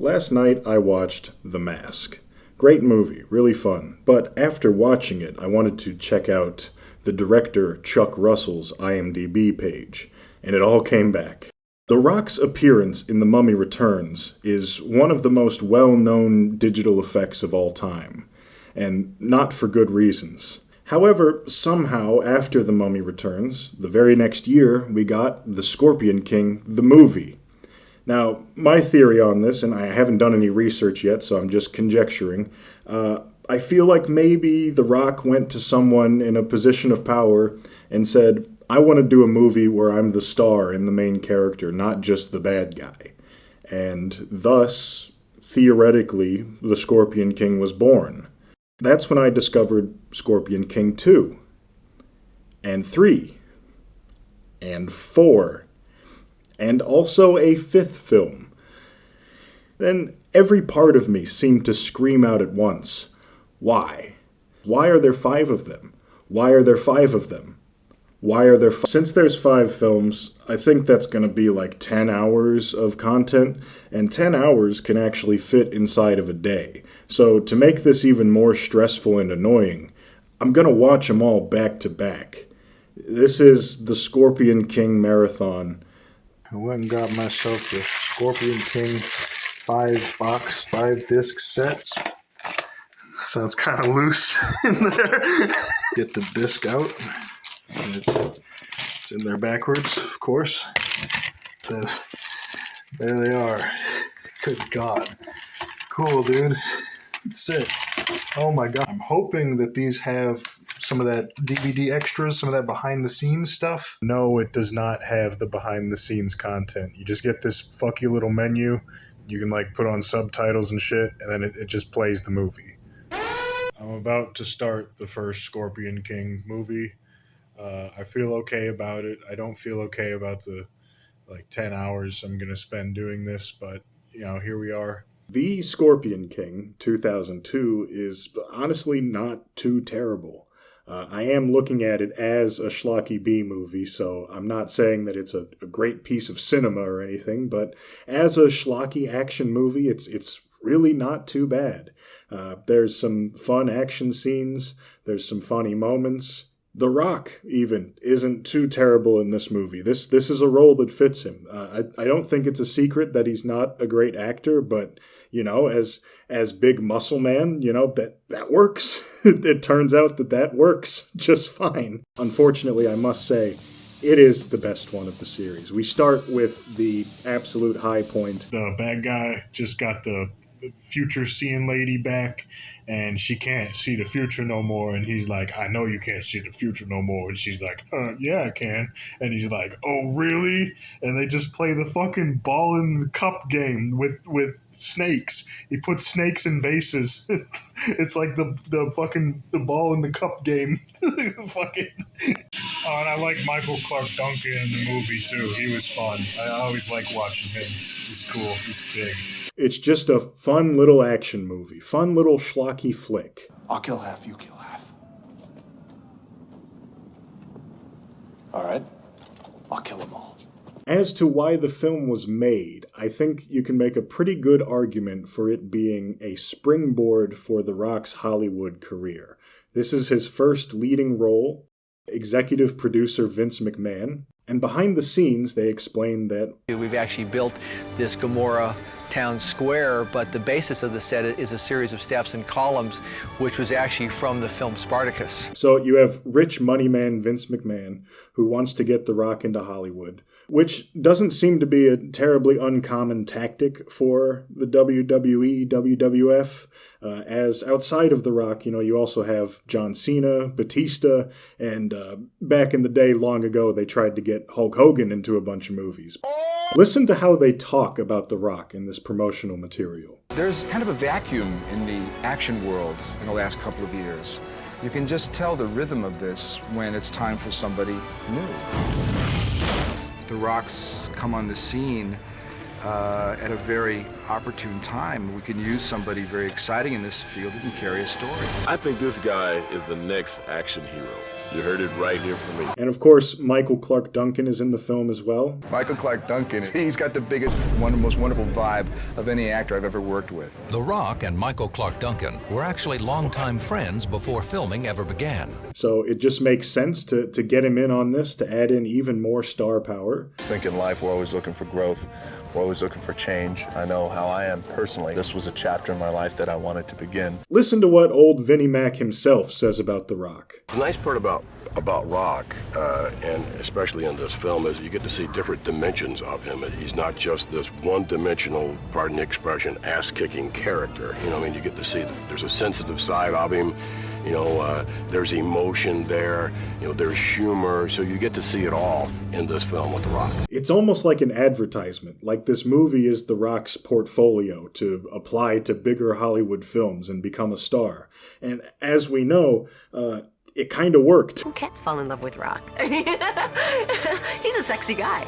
Last night I watched The Mask. Great movie, really fun. But after watching it, I wanted to check out the director Chuck Russell's IMDb page, and it all came back. The Rock's appearance in The Mummy Returns is one of the most well-known digital effects of all time, and not for good reasons. However, somehow after The Mummy Returns, the very next year, we got The Scorpion King, the movie. Now, my theory on this, and I haven't done any research yet, so I'm just conjecturing, I feel like maybe The Rock went to someone in a position of power and said, I want to do a movie where I'm the star and the main character, not just the bad guy. And thus, theoretically, The Scorpion King was born. That's when I discovered Scorpion King 2, and 3, and 4, and also a 5th film. Then every part of me seemed to scream out at once, why? Why are there 5 of them? Why are there 5 of them? Why are there Since there's 5 films, I think that's going to be like 10 hours of content, and 10 hours can actually fit inside of a day. So to make this even more stressful and annoying, I'm going to watch them all back to back. This is the Scorpion King Marathon. I went and got myself the Scorpion King 5-disc set. Sounds kind of loose in there. Get the disc out. And it's in there backwards, of course. There they are. Good God. Cool, dude. It's sick. Oh my God. I'm hoping that these have some of that DVD extras, some of that behind-the-scenes stuff. No, it does not have the behind-the-scenes content. You just get this fucky little menu. You can like put on subtitles and shit, and then it just plays the movie. I'm about to start the first Scorpion King movie. I feel okay about it. I don't feel okay about the 10 hours I'm going to spend doing this, but here we are. The Scorpion King 2002 is honestly not too terrible. I am looking at it as a schlocky B movie, so I'm not saying that it's a great piece of cinema or anything, but as a schlocky action movie, it's really not too bad. There's some fun action scenes, there's some funny moments. The Rock, even, isn't too terrible in this movie. This is a role that fits him. I don't think it's a secret that he's not a great actor, but, as big muscle man, that works. It turns out that works just fine. Unfortunately, I must say, it is the best one of the series. We start with the absolute high point. The bad guy just got the future-seeing lady back, and she can't see the future no more, and he's like, I know you can't see the future no more, and she's like, yeah, I can, and he's like, oh, really? And they just play the fucking ball in the cup game with snakes. He puts snakes in vases. It's like the ball in the cup game. Fucking. Oh, and I like Michael Clark Duncan in the movie, too. He was fun. I always like watching him. He's cool. He's big. It's just a fun little action movie. Fun little schlocky flick. I'll kill half, you kill half. All right? I'll kill them all. As to why the film was made, I think you can make a pretty good argument for it being a springboard for The Rock's Hollywood career. This is his first leading role. Executive producer Vince McMahon. And behind the scenes, they explained that we've actually built this Gomorrah town square, but the basis of the set is a series of steps and columns, which was actually from the film Spartacus. So you have rich money man Vince McMahon, who wants to get The Rock into Hollywood, which doesn't seem to be a terribly uncommon tactic for the WWE, WWF, as outside of The Rock, you also have John Cena, Batista, and back in the day, long ago, they tried to get Hulk Hogan into a bunch of movies. Listen to how they talk about The Rock in this promotional material. There's kind of a vacuum in the action world in the last couple of years. You can just tell the rhythm of this when it's time for somebody new. The Rock's come on the scene at a very opportune time. We can use somebody very exciting in this field who can carry a story. I think this guy is the next action hero. You heard it right here from me. And of course, Michael Clark Duncan is in the film as well. Michael Clark Duncan, he's got the biggest, most wonderful vibe of any actor I've ever worked with. The Rock and Michael Clark Duncan were actually longtime friends before filming ever began. So it just makes sense to get him in on this, to add in even more star power. I think in life we're always looking for growth, we're always looking for change. I know how I am personally. This was a chapter in my life that I wanted to begin. Listen to what old Vinnie Mac himself says about The Rock. The nice part about Rock, and especially in this film, is you get to see different dimensions of him. He's not just this one-dimensional, pardon the expression, ass-kicking character. You know, I mean, you get to see there's a sensitive side of him. You know, there's emotion there. You know, there's humor. So you get to see it all in this film with The Rock. It's almost like an advertisement. Like this movie is The Rock's portfolio to apply to bigger Hollywood films and become a star. And as we know, it kind of worked. Who can't fall in love with Rock? He's a sexy guy.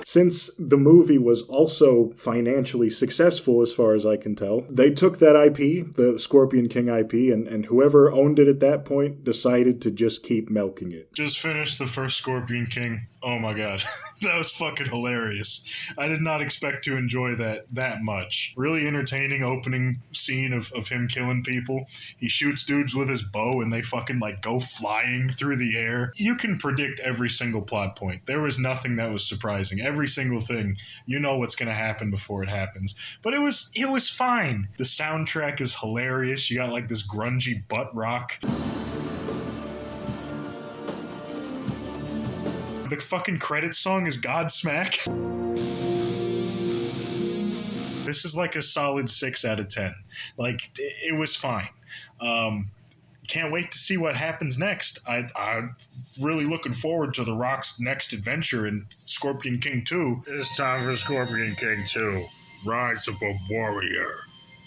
Since the movie was also financially successful, as far as I can tell, they took that IP, the Scorpion King IP, and whoever owned it at that point decided to just keep milking it. Just finished the first Scorpion King. Oh my god. That was fucking hilarious. I did not expect to enjoy that much. Really entertaining opening scene of him killing people. He shoots dudes with his bow and they fucking like go flying through the air. You can predict every single plot point. There was nothing that was surprising. Every single thing, you know what's going to happen before it happens. But it was fine. The soundtrack is hilarious. You got like this grungy butt rock. The fucking credit song is Godsmack. This is like a solid 6 out of 10. Like, it was fine. Can't wait to see what happens next. I'm really looking forward to The Rock's next adventure in Scorpion King 2. It's time for Scorpion King 2. Rise of a Warrior.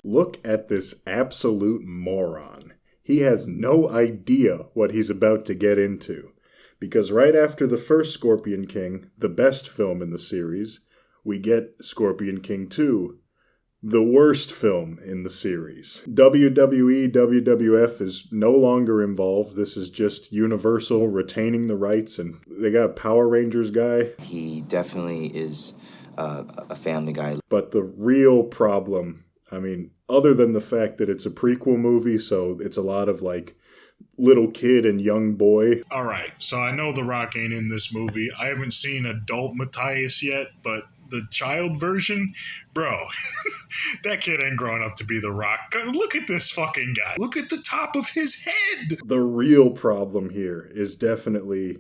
Look at this absolute moron. He has no idea what he's about to get into. Because right after the first Scorpion King, the best film in the series, we get Scorpion King 2, the worst film in the series. WWE, WWF is no longer involved. This is just Universal retaining the rights, and they got a Power Rangers guy. He definitely is a family guy. But the real problem, I mean, other than the fact that it's a prequel movie, so it's a lot of like little kid and young boy. All right, so I know The Rock ain't in this movie. I haven't seen adult Matthias yet, but the child version, bro, that kid ain't growing up to be The Rock. Look at this fucking guy. Look at the top of his head. The real problem here is definitely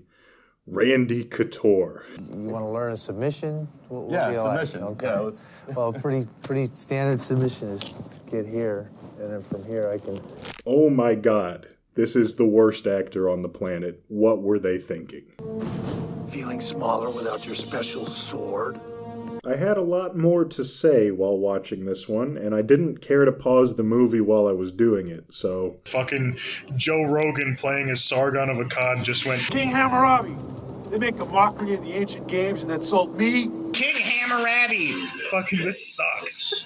Randy Couture. You want to learn a submission? Yeah, submission. Like? Okay. Yeah, well, pretty standard submission is get here, and then from here I can... Oh my god. This is the worst actor on the planet. What were they thinking? Feeling smaller without your special sword? I had a lot more to say while watching this one, and I didn't care to pause the movie while I was doing it, so... Fucking Joe Rogan playing as Sargon of Akkad just went... King Hammurabi! They make a mockery of the ancient games and insult me? King Hammurabi! Fucking this sucks.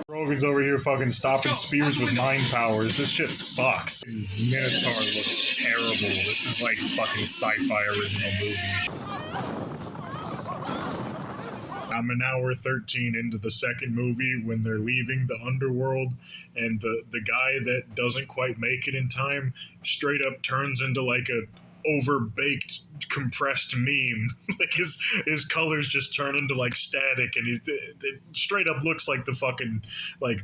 Rogan's over here fucking stopping spears with mind powers. This shit sucks. Minotaur looks terrible. This is like fucking sci-fi original movie. I'm an hour 13 into the second movie when they're leaving the underworld, and the guy that doesn't quite make it in time straight up turns into like a overbaked compressed meme. Like his colors just turn into like static, and it straight up looks like the fucking like...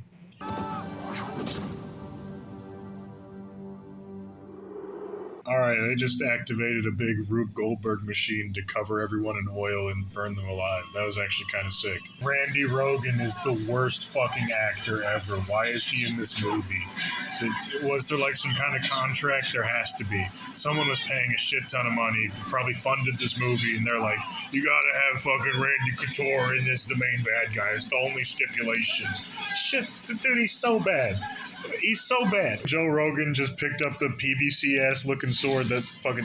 Alright, they just activated a big Rube Goldberg machine to cover everyone in oil and burn them alive. That was actually kind of sick. Randy Rogan is the worst fucking actor ever. Why is he in this movie? Was there like some kind of contract? There has to be. Someone was paying a shit ton of money, probably funded this movie, and they're like, you gotta have fucking Randy Couture in this, the main bad guy. It's the only stipulation. Shit, dude, he's so bad. He's so bad. Joe Rogan just picked up the PVC-ass looking sword that fucking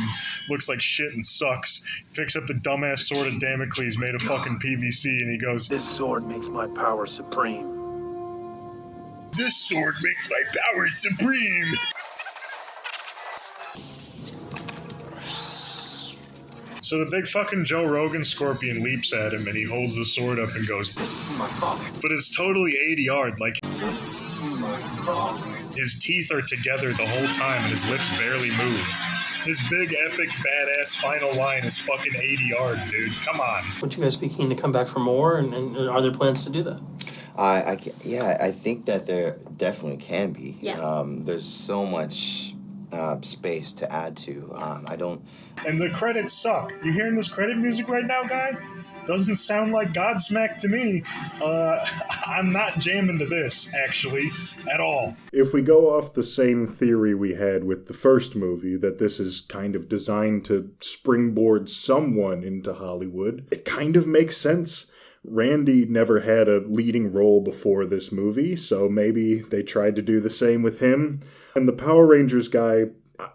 looks like shit and sucks. He picks up the dumbass sword of Damocles made of fucking PVC, and he goes, This sword makes my power supreme. This sword makes my power supreme. So the big fucking Joe Rogan scorpion leaps at him and he holds the sword up and goes, "This is my father." But it's totally ADR'd, like his teeth are together the whole time and his lips barely move. His big, epic, badass final line is fucking ADR'd, dude. Come on. Would you guys be keen to come back for more, and are there plans to do that? I think that there definitely can be. Yeah. There's so much space to add to. I don't. And the credits suck. You hearing this credit music right now, guy? Doesn't sound like Godsmack to me. I'm not jamming to this, actually, at all. If we go off the same theory we had with the first movie, that this is kind of designed to springboard someone into Hollywood, it kind of makes sense. Randy never had a leading role before this movie, so maybe they tried to do the same with him. And the Power Rangers guy,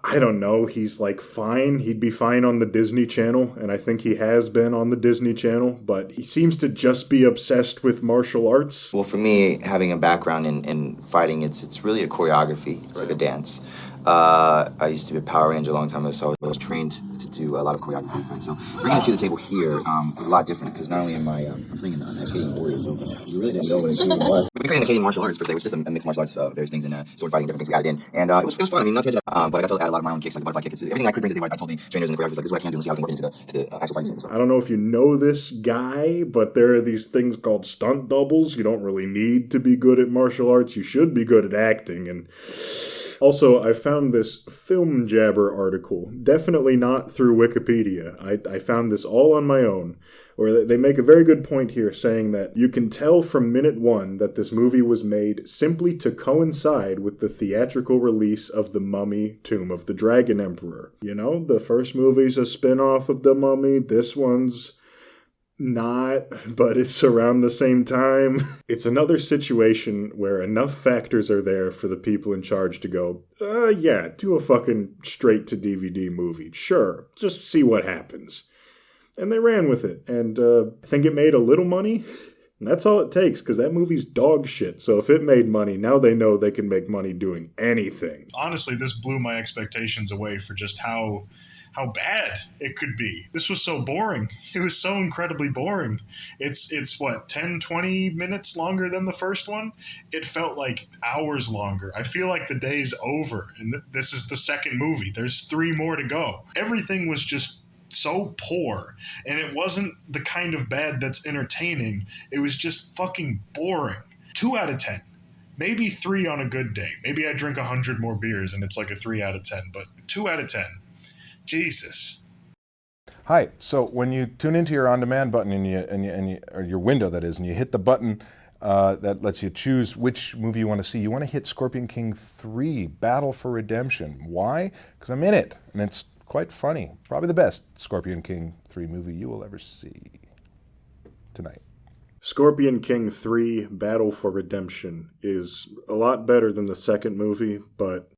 I don't know, he's like fine. He'd be fine on the Disney Channel, and I think he has been on the Disney Channel, but he seems to just be obsessed with martial arts. Well, for me, having a background in fighting, it's really a choreography. It's like a dance. I used to be a Power Ranger a long time ago, so I was trained to do a lot of choreography. Right? So bringing it to the table here is a lot different because not only am I'm playing in Acadian Warrior, so you really didn't know what it was. We created Acadian martial arts per se, which is just a mixed martial arts, various things, and sword fighting, different things we added in, and it was fun. I mean, not to mention, but I got to add a lot of my own kicks, like the butterfly kick. Everything I could bring to the table, I told the trainers and the choreographers, like, this is what I can do, and see how I can work into the actual fighting scenes. I don't know if you know this guy, but there are these things called stunt doubles. You don't really need to be good at martial arts. You should be good at acting, and also, I found this Film Jabber article, definitely not through Wikipedia. I found this all on my own, where they make a very good point here saying that you can tell from minute one that this movie was made simply to coincide with the theatrical release of The Mummy, Tomb of the Dragon Emperor. You know, the first movie's a spin-off of The Mummy, this one's not, but it's around the same time. It's another situation where enough factors are there for the people in charge to go, yeah, do a fucking straight-to-DVD movie. Sure, just see what happens. And they ran with it, and I think it made a little money, and that's all it takes, because that movie's dog shit. So if it made money, now they know they can make money doing anything. Honestly, this blew my expectations away for just how bad it could be. This was so boring. It was so incredibly boring. It's what, 10, 20 minutes longer than the first one? It felt like hours longer. I feel like the day's over, and this is the second movie. There's 3 more to go. Everything was just so poor, and it wasn't the kind of bad that's entertaining. It was just fucking boring. 2 out of 10. Maybe 3 on a good day. Maybe I drink 100 more beers and it's like a 3 out of 10, but 2 out of 10. Jesus. Hi. So when you tune into your on-demand button and or your window that is, and you hit the button that lets you choose which movie you want to see, you want to hit Scorpion King 3: Battle for Redemption. Why? Because I'm in it, and it's quite funny. Probably the best Scorpion King 3 movie you will ever see tonight. Scorpion King 3: Battle for Redemption is a lot better than the second movie, but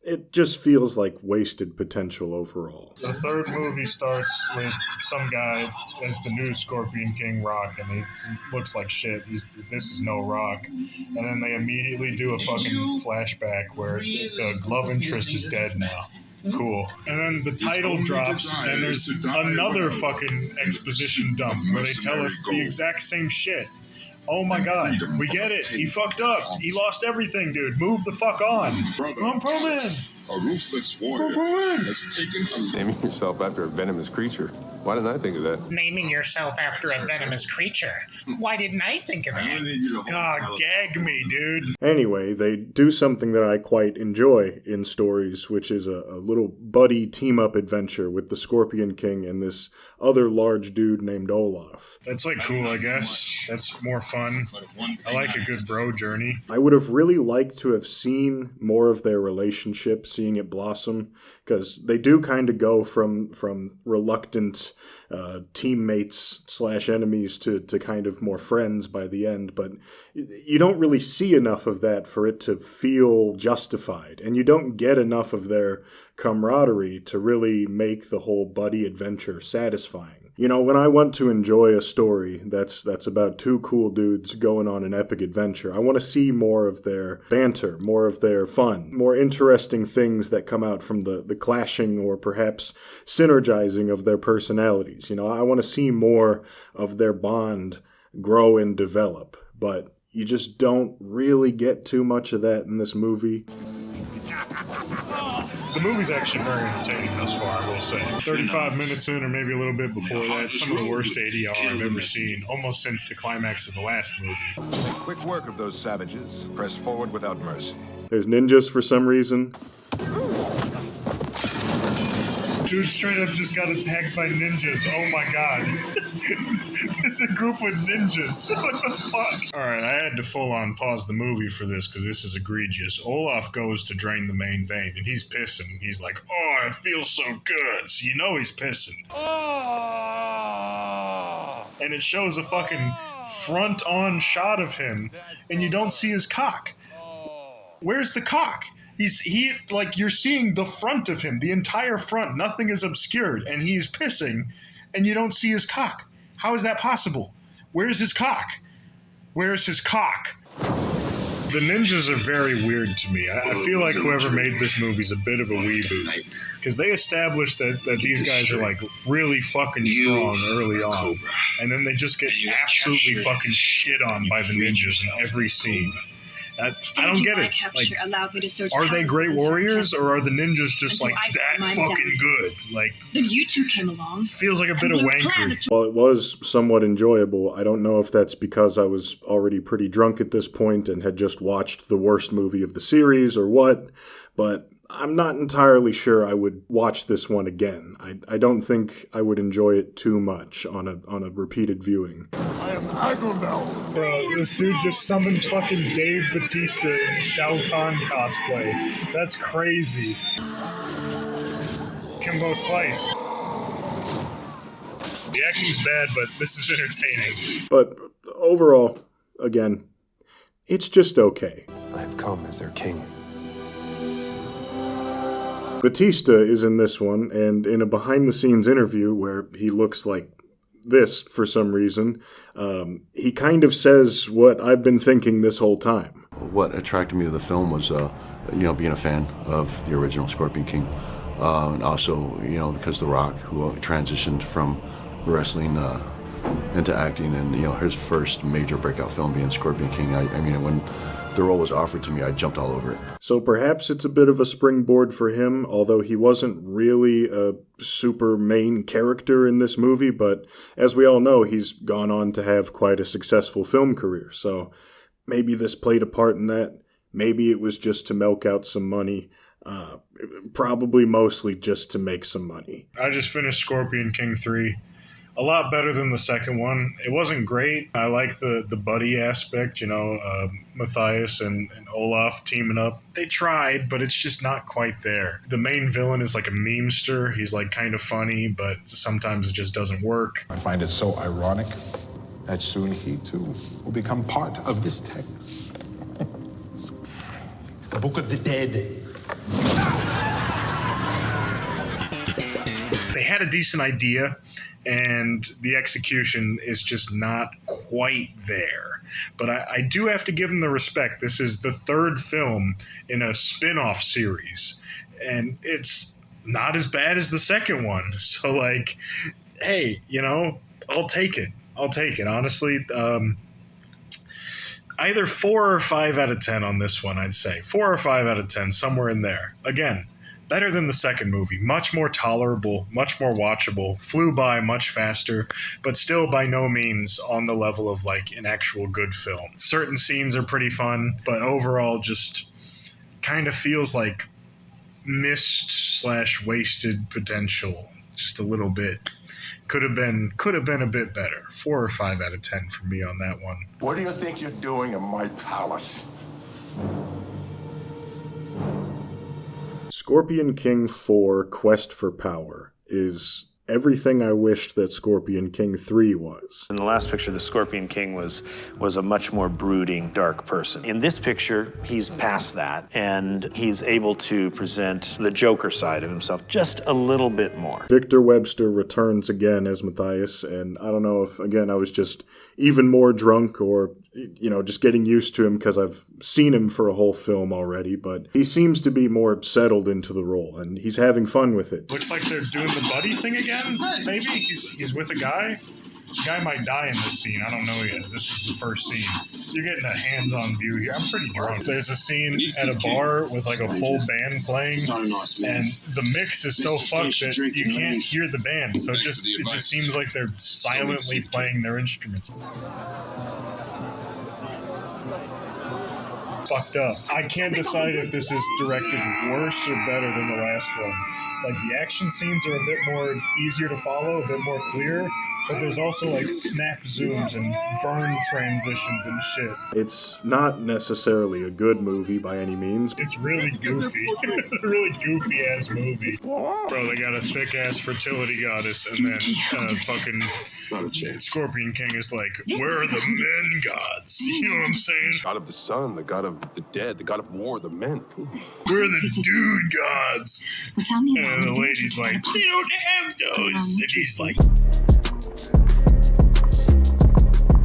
it just feels like wasted potential overall. The third movie starts with some guy as the new Scorpion King Rock, and it looks like shit. This is no Rock. And then they immediately do a fucking flashback where the love interest is dead now. Cool. And then the title drops, and there's another fucking exposition dump where they tell us the exact same shit. Oh my god, we get it. He fucked up. He lost everything, dude. Move the fuck on. I'm pro-man. A ruthless warrior has taken naming yourself after a venomous creature. Why didn't I think of that? Naming yourself after a venomous creature. Why didn't I think of that? God, gag me, dude. Anyway, they do something that I quite enjoy in stories, which is a little buddy team-up adventure with the Scorpion King and this other large dude named Olaf. That's like cool, I guess. That's more fun. I like a good bro journey. I would have really liked to have seen more of their relationship, seeing it blossom, because they do kind of go from reluctant teammates / enemies to kind of more friends by the end, but you don't really see enough of that for it to feel justified, and you don't get enough of their camaraderie to really make the whole buddy adventure satisfying. You know, when I want to enjoy a story that's about two cool dudes going on an epic adventure, I want to see more of their banter, more of their fun, more interesting things that come out from the clashing or perhaps synergizing of their personalities. You know, I want to see more of their bond grow and develop, but you just don't really get too much of that in this movie. The movie's actually very entertaining thus far, I will say. 35 minutes in, or maybe a little bit before that, some of the worst ADR I've ever seen, almost since the climax of the last movie. Make quick work of those savages. Press forward without mercy. There's ninjas for some reason. Dude straight up just got attacked by ninjas. Oh my god. It's a group of ninjas. What the fuck? Alright, I had to full on pause the movie for this because this is egregious. Olaf goes to drain the main vein and he's pissing. He's like, oh, it feels so good. So you know he's pissing. Oh! And it shows a fucking front on shot of him and you don't see his cock. Where's the cock? You're seeing the front of him, the entire front, nothing is obscured, and he's pissing, and you don't see his cock. How is that possible? Where's his cock? Where's his cock? The ninjas are very weird to me. I feel like whoever made this movie is a bit of a weeboot, because they established that these guys are, like, really fucking strong early on, and then they just get absolutely fucking shit on by the ninjas in every scene. I don't get it. Like, are they great warriors, or are the ninjas just like that fucking good? Like, then you two came along. Feels like a bit of wankery. While it was somewhat enjoyable, I don't know if that's because I was already pretty drunk at this point and had just watched the worst movie of the series or what, but I'm not entirely sure I would watch this one again. I don't think I would enjoy it too much on a repeated viewing. I am Agumel. Bro, this dude just summoned fucking Dave Bautista in Shao Kahn cosplay. That's crazy. Kimbo Slice. The acting's bad, but this is entertaining. But overall, again, it's just okay. I have come as their king. Batista is in this one, and in a behind-the-scenes interview where he looks like this for some reason, he kind of says what I've been thinking this whole time. What attracted me to the film was, being a fan of the original Scorpion King, and also, because The Rock, who transitioned from wrestling into acting, and his first major breakout film being Scorpion King. I mean, when the role was offered to me, I jumped all over it. So perhaps it's a bit of a springboard for him, although he wasn't really a super main character in this movie, but as we all know, he's gone on to have quite a successful film career, so maybe this played a part in that. Maybe it was just to milk out some money, probably mostly just to make some money. I just finished Scorpion King 3. A lot better than the second one. It wasn't great. I like the buddy aspect, Matthias and Olaf teaming up. They tried, but it's just not quite there. The main villain is like a memester. He's like kind of funny, but sometimes it just doesn't work. I find it so ironic that soon he too will become part of this text. It's the Book of the Dead. They had a decent idea, and the execution is just not quite there. But I do have to give them the respect. This is the third film in a spin-off series, and it's not as bad as the second one. So, like, hey, I'll take it. Honestly, either 4 or 5 out of 10 on this one, I'd say. 4 or 5 out of 10, somewhere in there. Again, better than the second movie, much more tolerable, much more watchable, flew by much faster, but still by no means on the level of like an actual good film. Certain scenes are pretty fun, but overall just kind of feels like missed/wasted potential just a little bit. Could have been a bit better. 4 or 5 out of 10 for me on that one. What do you think you're doing in my palace? Scorpion King 4 Quest for Power is everything I wished that Scorpion King 3 was. In the last picture, the Scorpion King was a much more brooding, dark person. In this picture, he's past that, and he's able to present the Joker side of himself just a little bit more. Victor Webster returns again as Matthias, and I don't know if, again, I was just even more drunk or, just getting used to him because I've seen him for a whole film already, but he seems to be more settled into the role, and he's having fun with it. Looks like they're doing the buddy thing again, maybe? He's with a guy? The guy might die in this scene. I don't know yet. This is the first scene. You're getting a hands-on view here. I'm pretty drunk. There's a scene at a bar with like a full band playing, and the mix is so fucked that you can't hear the band. So it just seems like they're silently playing their instruments. Fucked up. I can't decide if this is directed worse or better than the last one. Like, the action scenes are a bit more easier to follow, a bit more clear, but there's also like snap zooms and burn transitions and shit. It's not necessarily a good movie by any means. It's really goofy. It's a really goofy ass movie. Bro, they got a thick ass fertility goddess, and then fucking Scorpion King is like, where are the men gods? You know what I'm saying? God of the sun, the god of the dead, the god of war, the men. Where are the dude gods? And the lady's like, they don't have those. And he's like...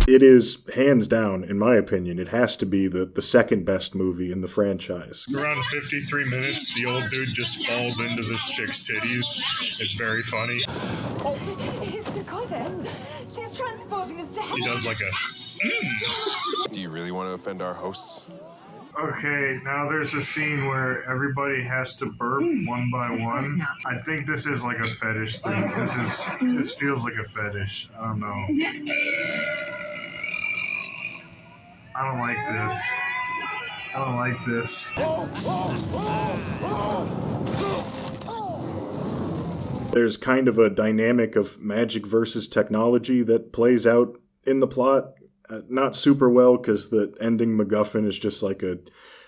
It is, hands down, in my opinion, it has to be the second best movie in the franchise. Around 53 minutes, the old dude just falls into this chick's titties. It's very funny. It's the goddess. She's transporting us to heaven. He does like a... Do you really want to offend our hosts? Okay, now there's a scene where everybody has to burp one by one. I think this is like a fetish thing. This feels like a fetish. I don't know. I don't like this. I don't like this. There's kind of a dynamic of magic versus technology that plays out in the plot. Not super well, because the ending MacGuffin is just like a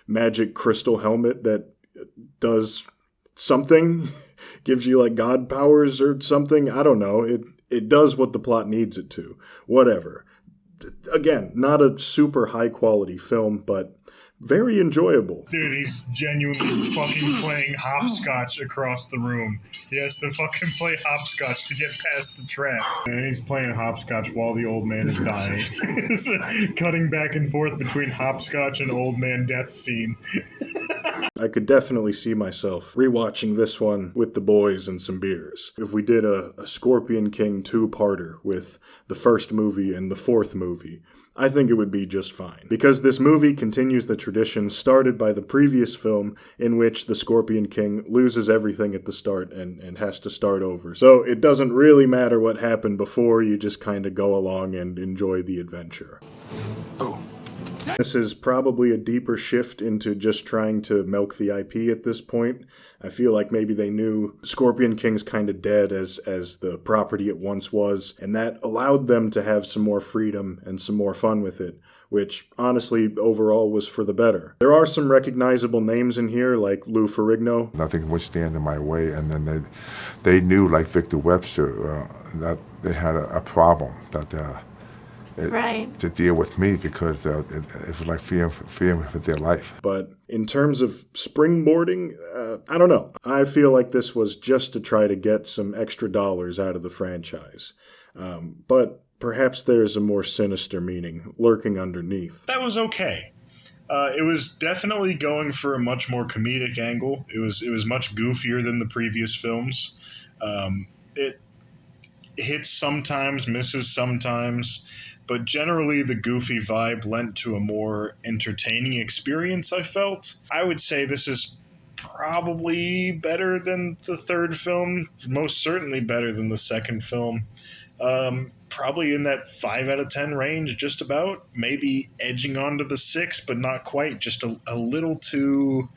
magic crystal helmet that does something, gives you like god powers or something. I don't know. It does what the plot needs it to. Whatever. Again, not a super high quality film, but very enjoyable. Dude, he's genuinely fucking playing hopscotch across the room. He has to fucking play hopscotch to get past the trap. And he's playing hopscotch while the old man is dying. It's cutting back and forth between hopscotch and old man death scene. I could definitely see myself rewatching this one with the boys and some beers. If we did a Scorpion King 2-parter with the first movie and the fourth movie, I think it would be just fine. Because this movie continues the tradition started by the previous film, in which the Scorpion King loses everything at the start and has to start over. So it doesn't really matter what happened before, you just kind of go along and enjoy the adventure. This is probably a deeper shift into just trying to milk the IP at this point. I feel like maybe they knew Scorpion King's kind of dead as the property it once was, and that allowed them to have some more freedom and some more fun with it, which honestly overall was for the better. There are some recognizable names in here, like Lou Ferrigno. Nothing would stand in my way, and then they knew, like Victor Webster, that they had a problem to deal with me, because it was like fearing for their life. But in terms of springboarding, I don't know. I feel like this was just to try to get some extra dollars out of the franchise. But perhaps there's a more sinister meaning lurking underneath. That was okay. It was definitely going for a much more comedic angle. It was much goofier than the previous films. It hits sometimes, misses sometimes, but generally the goofy vibe lent to a more entertaining experience, I felt. I would say this is probably better than the third film, most certainly better than the second film. Probably in that 5 out of 10 range, just about. Maybe edging onto the 6, but not quite. Just a little too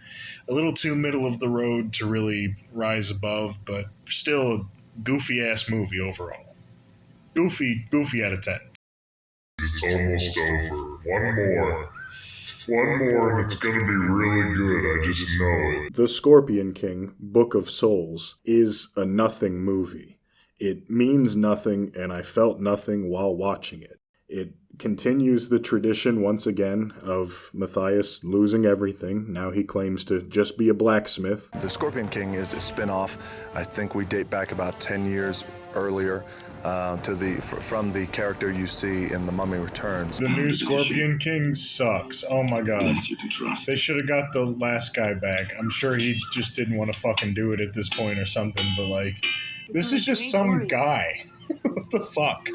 middle of the road to really rise above, but still a goofy ass movie overall. Goofy out of 10. It's almost over. One more and it's gonna be really good, I just know it. The Scorpion King, Book of Souls, is a nothing movie. It means nothing, and I felt nothing while watching it. It continues the tradition once again of Matthias losing everything. Now he claims to just be a blacksmith. The Scorpion King is a spin-off. I think we date back about 10 years earlier from the character you see in The Mummy Returns. The new Scorpion King sucks. Oh my god. They should have got the last guy back. I'm sure he just didn't want to fucking do it at this point or something, but like, this is just some guy. What the fuck?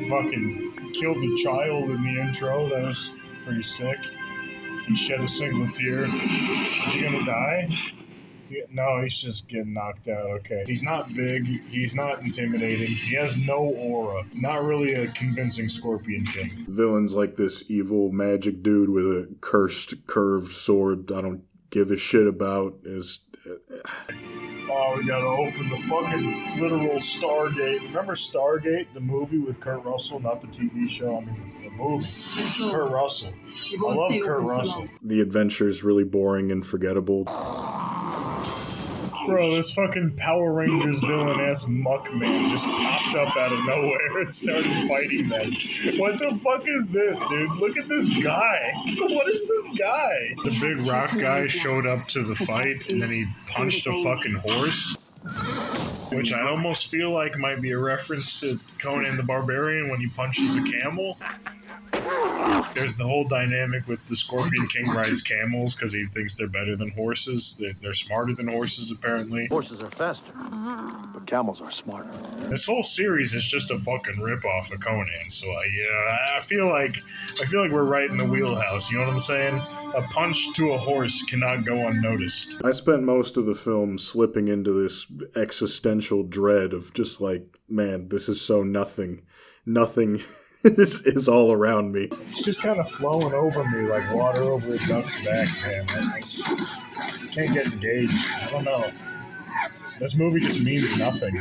Fucking killed the child in the intro. That was pretty sick. He shed a single tear. Is he gonna die? No, he's just getting knocked out. Okay. He's not big. He's not intimidating. He has no aura. Not really a convincing Scorpion King. Villains like this evil magic dude with a cursed curved sword I don't give a shit about is... Oh, we gotta open the fucking literal Stargate. Remember Stargate, the movie with Kurt Russell? Not the TV show, I mean the movie. Kurt Russell. I love Kurt Russell. The adventure's really boring and forgettable. Bro, this fucking Power Rangers villain-ass Muckman just popped up out of nowhere and started fighting them. What the fuck is this, dude? Look at this guy. What is this guy? The big rock guy showed up to the fight and then he punched a fucking horse. Which I almost feel like might be a reference to Conan the Barbarian when he punches a camel. There's the whole dynamic with the Scorpion King rides camels because he thinks they're better than horses. They're smarter than horses, apparently. Horses are faster, but camels are smarter. This whole series is just a fucking ripoff of Conan. So I feel like we're right in the wheelhouse. You know what I'm saying? A punch to a horse cannot go unnoticed. I spent most of the film slipping into this existential dread of just like, man, this is so nothing. Nothing is all around me. It's just kind of flowing over me like water over a duck's back, man. I can't get engaged. I don't know. This movie just means nothing.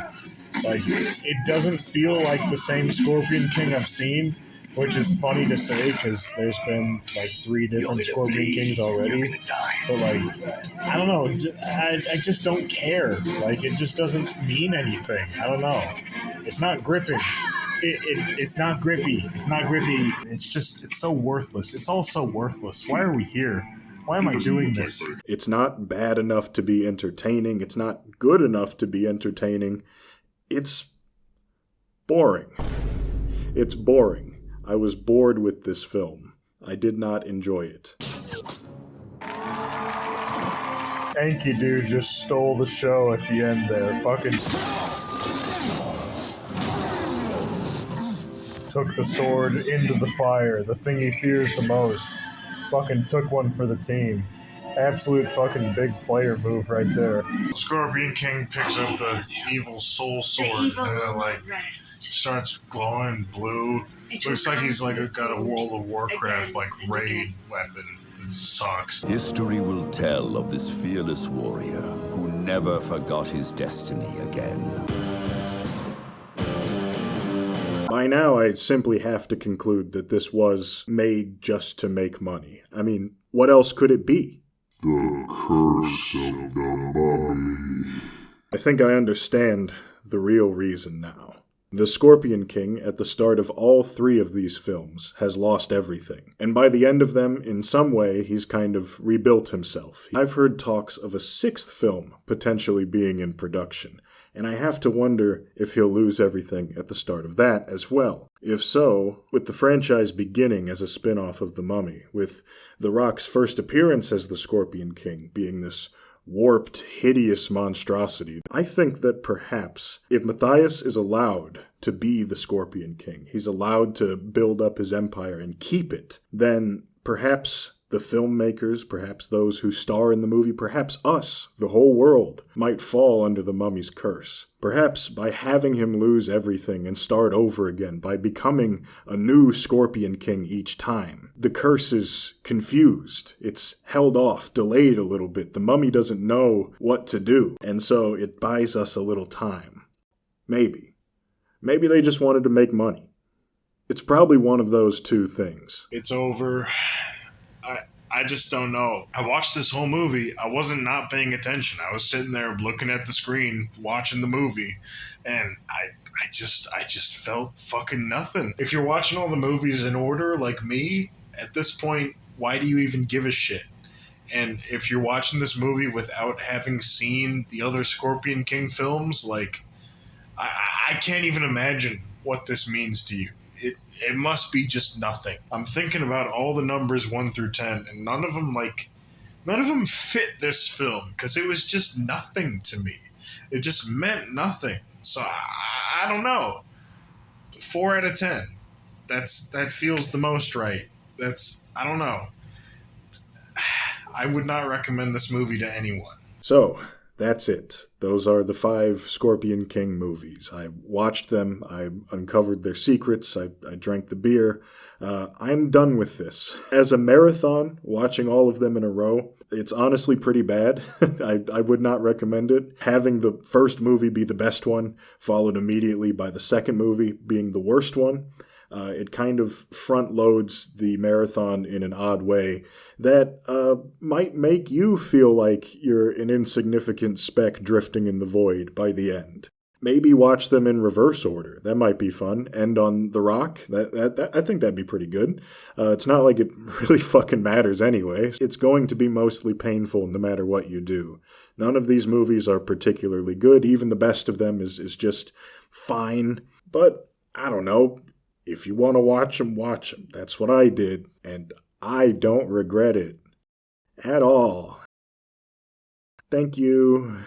Like, it doesn't feel like the same Scorpion King I've seen, which is funny to say because there's been like 3 different Scorpion Kings already. But like, I don't know. I just don't care. Like, it just doesn't mean anything. I don't know. It's not gripping. It's not grippy. It's not grippy. It's so worthless. It's all so worthless. Why are we here? Why am I doing this? It's not bad enough to be entertaining. It's not good enough to be entertaining. It's boring. It's boring. I was bored with this film. I did not enjoy it. Enki dude just stole the show at the end there. Fucking took the sword into the fire, the thing he fears the most. Fucking took one for the team. Absolute fucking big player move right there. Scorpion King picks up the evil soul sword and then like starts glowing blue. Looks like he's like got a World of Warcraft like raid weapon. It sucks. History will tell of this fearless warrior who never forgot his destiny again. By now, I simply have to conclude that this was made just to make money. I mean, what else could it be? The Curse of the Mummy. I think I understand the real reason now. The Scorpion King, at the start of all 3 of these films, has lost everything. And by the end of them, in some way, he's kind of rebuilt himself. I've heard talks of a 6th film potentially being in production. And I have to wonder if he'll lose everything at the start of that as well. If so, with the franchise beginning as a spin-off of The Mummy, with The Rock's first appearance as the Scorpion King being this warped, hideous monstrosity, I think that perhaps if Matthias is allowed to be the Scorpion King, he's allowed to build up his empire and keep it, then perhaps the filmmakers, perhaps those who star in the movie, perhaps us, the whole world, might fall under the mummy's curse. Perhaps by having him lose everything and start over again, by becoming a new Scorpion King each time. The curse is confused. It's held off, delayed a little bit. The mummy doesn't know what to do, and so it buys us a little time. Maybe. Maybe they just wanted to make money. It's probably one of those 2 things. It's over. I just don't know. I watched this whole movie. I wasn't not paying attention. I was sitting there looking at the screen, watching the movie, and I just felt fucking nothing. If you're watching all the movies in order like me, at this point, why do you even give a shit? And if you're watching this movie without having seen the other Scorpion King films, like, I can't even imagine what this means to you. It must be just nothing. I'm thinking about all the numbers 1 through 10, and none of them fit this film, because it was just nothing to me. It just meant nothing. So I don't know. 4 out of 10. That feels the most right. I don't know. I would not recommend this movie to anyone. So, that's it. Those are the 5 Scorpion King movies. I watched them. I uncovered their secrets. I drank the beer. I'm done with this. As a marathon, watching all of them in a row, it's honestly pretty bad. I would not recommend it. Having the first movie be the best one, followed immediately by the second movie being the worst one, it kind of front loads the marathon in an odd way that might make you feel like you're an insignificant speck drifting in the void by the end. Maybe watch them in reverse order. That might be fun. End on The Rock. That I think that'd be pretty good. It's not like it really fucking matters anyway. It's going to be mostly painful no matter what you do. None of these movies are particularly good. Even the best of them is just fine. But, I don't know. If you want to watch them, watch them. That's what I did, and I don't regret it at all. Thank you.